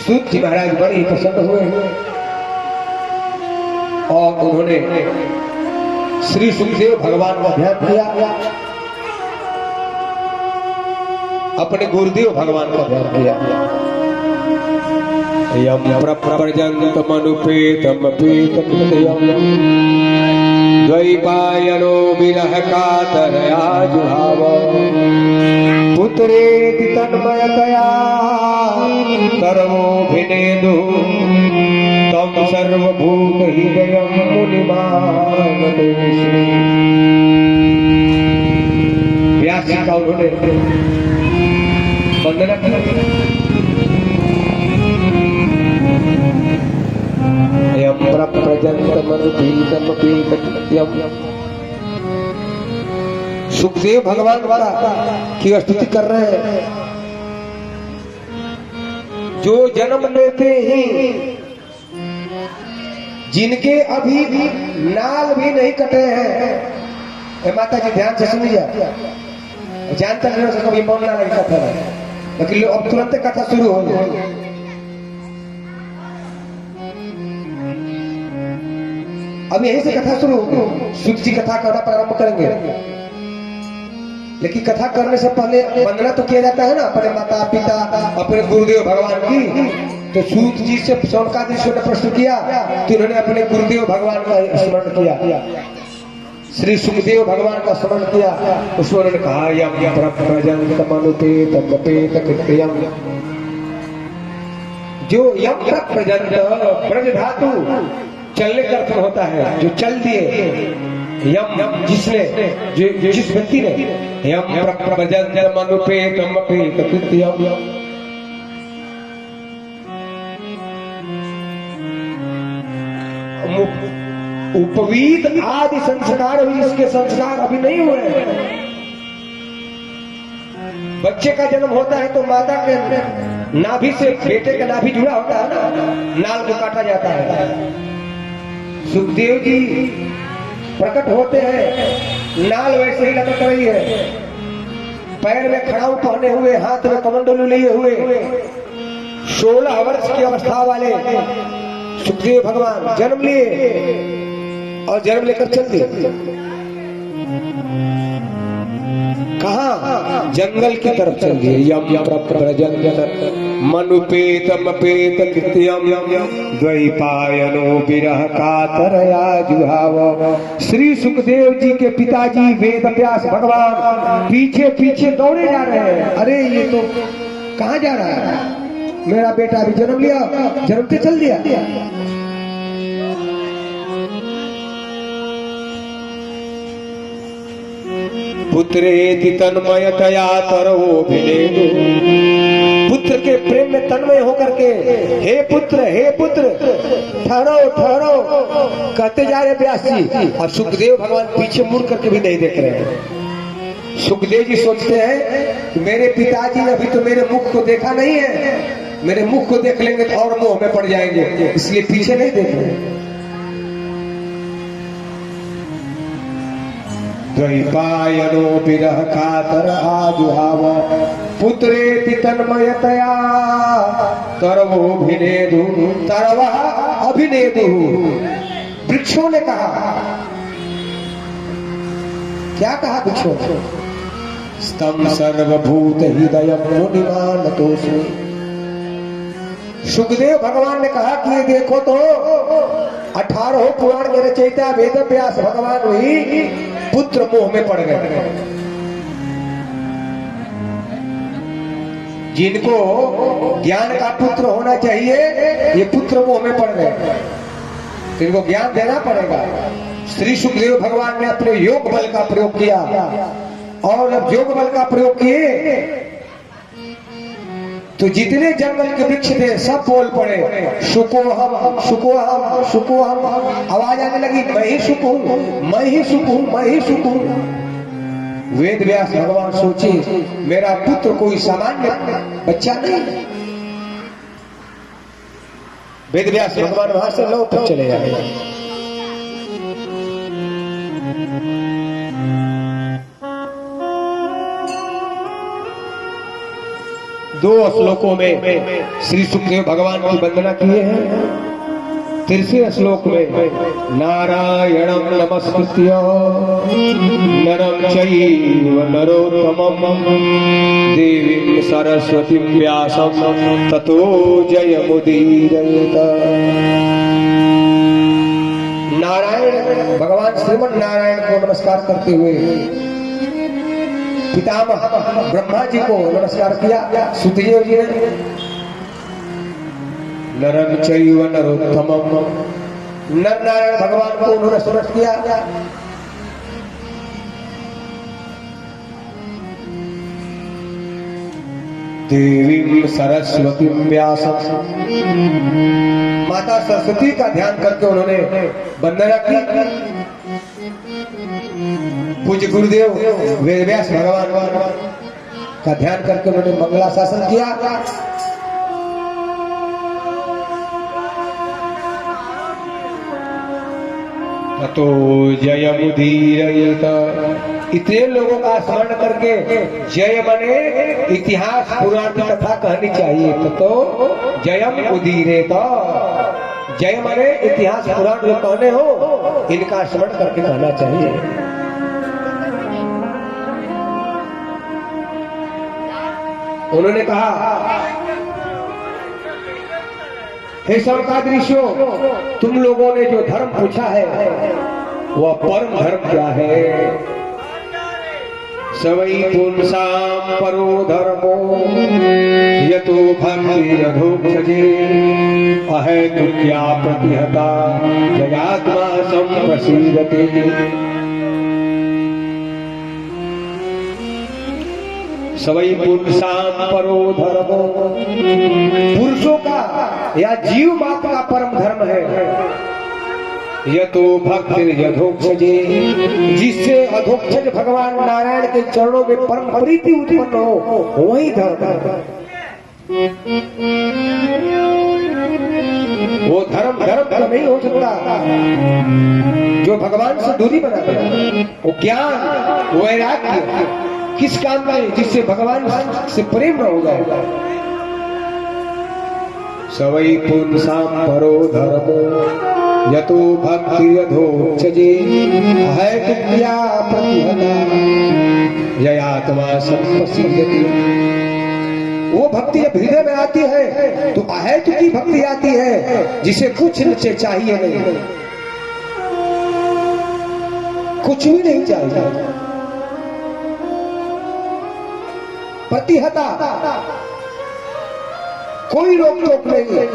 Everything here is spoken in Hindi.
सूत जी महाराज बड़े ही प्रसन्न हुए और उन्होंने श्री सुखदेव भगवान का ध्यान किया, अपने गुरुदेव भगवान का ध्यान किया। यम प्रप्रजन्तमनुपेतमपेतकृतयम् द्वैपायनो विरह कातरया जुहाव पुत्रेति तन्मयतया सर्वोऽभिनेदुः तं सर्वभूतहृदयं मुनिमानतोऽस्मि। व्यास जी का उन्होंने वंदना की। सुखदेव भगवान द्वारा की स्तुति कर रहे हैं। जो जन्म लेते ही जिनके अभी भी नाल भी नहीं कटे हैं, माता जी ध्यान से सुनिए, जानते हैं कभी बोलना नहीं कथा है, लेकिन अब तुरंत कथा शुरू हो जाए। अब यहीं से कथा शुरू होगी। सुख जी कथा करना प्रारंभ करेंगे, लेकिन कथा करने से पहले वंदना तो किया जाता है ना अपने माता पिता, अपने गुरुदेव भगवान की। तो सूत जी से शौनकादि ने प्रश्न किया तो उन्होंने अपने गुरुदेव भगवान का स्मरण किया, श्री सुखदेव भगवान का स्मरण किया। उसमें उन्होंने कहा यम प्रजन्तमनुपेतमपेतकृत्यम्। जो यम प्रजन्त ब्रज धातु चलने का अर्थ होता है, जो चल दिए। यम जिसने जिस व्यक्ति ने यम प्रजन्तमनुपेतमपेतकृत्यम् उपवीत आदि संस्कार हुई, इसके संस्कार अभी नहीं हुए। बच्चे का जन्म होता है तो माता के नाभि से बेटे का नाभि जुड़ा होता है ना, नाल को काटा जाता है। सुखदेव जी प्रकट होते हैं, नाल वैसे ही लटक रही है, पैर में खड़ाऊ पहने हुए, हाथ में कमंडलू लिए हुए 16 वर्ष की अवस्था वाले सुखदेव भगवान जन्म लिए और जन्म लेकर चल दिए। कहा? जंगल की तरफ चल दिए। यम प्रजन्तमनुपेतमपेतकृत्यम् द्वैपायनो विरह कातरया जुहाव। श्री सुखदेव जी के पिताजी वेद व्यास भगवान पीछे पीछे दौड़े जा रहे हैं। अरे ये तो कहाँ जा रहा है? मेरा बेटा अभी जन्म लिया, जन्म से चल दिया। पुत्रेति तन्मयतया तरवोऽभिनेदुः। पुत्र के प्रेम में तन्मय होकर के हे पुत्र ठहरो ठहरो कहते जा रहे व्यास जी। और सुखदेव भगवान पीछे मुड़ करके भी नहीं देख रहे हैं। सुखदेव जी सोचते हैं कि मेरे पिताजी ने अभी तो मेरे मुख को देखा नहीं है, मेरे मुख को देख लेंगे तो और मोह में पड़ जाएंगे, इसलिए पीछे नहीं देख रहे। द्वैपायनो विरह कातर आजुहाव पुत्रेति तन्मयतया तरवोऽभिनेदुः। तरवः अभिनेदुः। वृक्षों ने कहा, क्या कहा वृक्षों? स्तम सर्वभूत हृदयं मुनिमानतोऽस्मि। सुखदेव भगवान ने कहा कि ये देखो तो 18 पुराण के रचयिता वेद व्यास भगवान ही पुत्र मोह में पड़ गए। जिनको ज्ञान का पुत्र होना चाहिए ये पुत्र मोह में पड़ गए, तो इनको ज्ञान देना पड़ेगा। श्री सुखदेव भगवान ने अपने योग बल का प्रयोग किया और जब योग बल का प्रयोग किए तो जितने जंगल के वृक्ष थे सब बोल पड़े सुकोहम सुकोहम सुकोहम। आवाज आने लगी मैं ही सुख हूं, मैं ही सुख हूं, मैं ही सुख हूं। वेद व्यास भगवान सोचे मेरा पुत्र कोई सामान्य बच्चा नहीं। वेद व्यास भगवान वहां से लौट चले जाए। 2 श्लोकों में श्री सुखदेव भगवान की वंदना किए हैं। 3 श्लोक में नारायणं नमस्कृत्य नरं चैव नरोत्तमं देवीं सरस्वतीं व्यासं ततो जयमुदीरयेत। नारायण भगवान श्रीमन नारायण को नमस्कार करते हुए पितामह ब्रह्मा जी को नमस्कार किया। सुखदेव जी ने नरं चैव नरोत्तमं, नर नारायण भगवान को उन्होंने स्मरण किया। देवीं सरस्वतीं व्यासं, माता सरस्वती का ध्यान करके उन्होंने वंदना की। पूज्य गुरुदेव वेदव्यास भगवान का ध्यान करके उन्होंने मंगलाशासन किया। तो जयमुदीरयेत, इतने लोगों का स्मरण करके जय बने, इतिहास पुराण की कथा कहनी चाहिए। तो जयम उदीरेत, जय बने इतिहास पुराण जो कहने हो इनका स्मरण करके कहना चाहिए। उन्होंने कहा, हे शौनकादिऋषियों, तुम लोगों ने जो धर्म पूछा है वह परम धर्म क्या है? सवै पुंसां परो धर्मो यतो भक्तिरधोक्षजे अहेतुक्या प्रतिहता जयात्मा संप्रसीदते। सवै पुंसां परो धर्मो, पुरुषों का या जीव मात्र का परम धर्म है। यतो भक्ति यथोक्षजे, जिससे अधोक्षज भगवान नारायण के चरणों में परम प्रीति उत्पन्न हो वही धर्म है। वो धर्म तो नहीं हो सकता जो भगवान से दूरी बनाता है। वो ज्ञान वैराग्य किस काम में, जिससे भगवान से प्रेम न हो जाएगा। सवै पुंसां परो धर्मो यतो भक्ति अधोक्षजे अहेतुक्या प्रतिहता जयात्मा संप्रसीदते। वो भक्ति जब हृदय में आती है तो अहेतु की भक्ति आती है, जिसे कुछ नीचे चाहिए नहीं, कुछ भी नहीं चाहिए। प्रतिहता, कोई रोक टोक नहीं है।